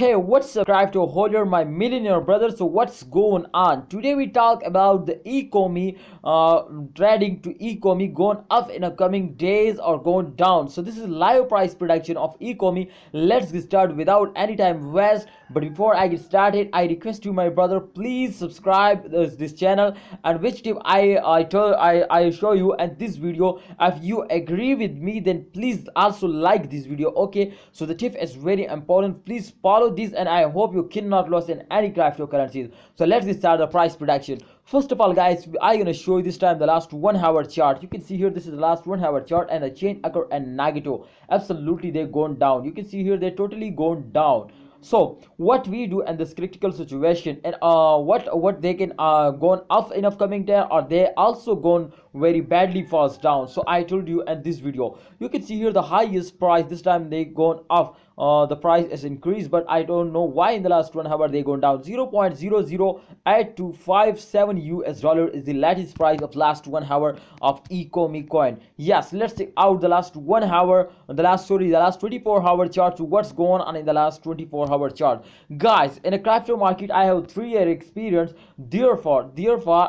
Hey, what's up, crypto holder, my millionaire brother? So, what's going on? Today, we talk about the Ecomi trading to Ecomi going up in the coming days or going down. So, this is live price prediction of Ecomi. Let's get started without any time waste. But before I get started, I request you, my brother, please subscribe this channel. And which tip I show you in this video. If you agree with me, then please also like this video. Okay, so the tip is very important. Please follow this, and I hope you cannot lose in any cryptocurrencies. So let's get started the price prediction. First of all, guys, I'm gonna show you this time the last 1 hour chart. You can see here this is the last 1 hour chart, and the change occur and negative. Absolutely, they're going down. You can see here they're totally going down. So what we do in this critical situation, and what they can go up in upcoming day, or they also gone very badly falls down. So I told you in this video, you can see here the highest price this time they gone up. The price is increased, but I don't know why in the last 1 hour they gone down. 0.00827 US dollar is the latest price of last 1 hour of Ecomi coin. Yes, let's check out the last 1 hour, the last 24-hour chart to what's going on in the last 24-hour chart. Guys, in a crypto market, I have 3 year experience. Therefore,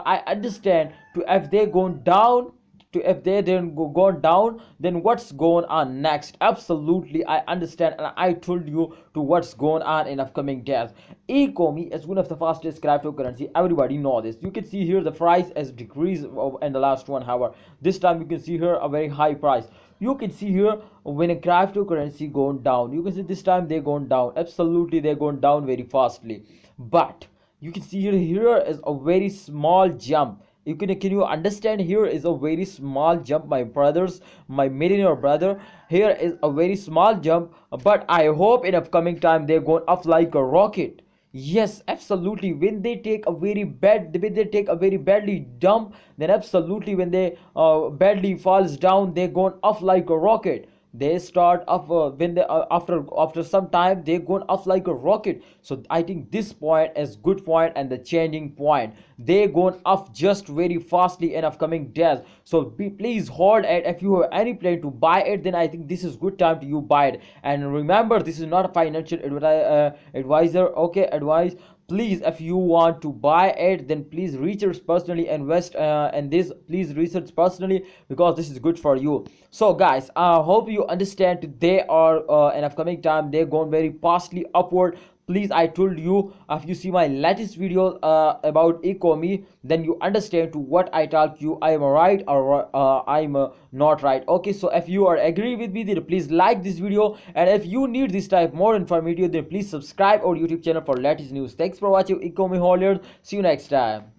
I understand to if they going down, to if they didn't go down, then what's going on next. Absolutely, I understand, and I told you to what's going on in upcoming days. Ecomi is one of the fastest cryptocurrency. Everybody know this. You can see here the price has decreased in the last 1 hour. This time you can see here a very high price. You can see here when a cryptocurrency going down, you can see this time they're going down. Absolutely, they're going down very fastly. But you can see here is a very small jump. Can you understand? Here is a very small jump, my brothers, my millionaire brother. Here is a very small jump, but I hope in upcoming time they're going up like a rocket. Yes, absolutely. When they take a very badly dump, then absolutely when they badly falls down, they're going up like a rocket. They start up when they after some time they go up like a rocket. So I think this point is good point, and the changing point, they going up just very fastly in upcoming days. So please hold it. If you have any plan to buy it, then I think this is good time to you buy it. And remember, this is not a financial advisor, okay, advice. Please, if you want to buy it, then please research personally, invest in this. Please research personally, because this is good for you. So guys, I hope you understand. They are in upcoming time they're going very fastly upward. Please, I told you, if you see my latest videos about Ecomi, then you understand to what I talk you, I am right or I'm not right. Okay, so if you are agree with me, then please like this video, and if you need this type more informative, then please subscribe our YouTube channel for latest news. Thanks for watching, Ecomi holders. See you next time.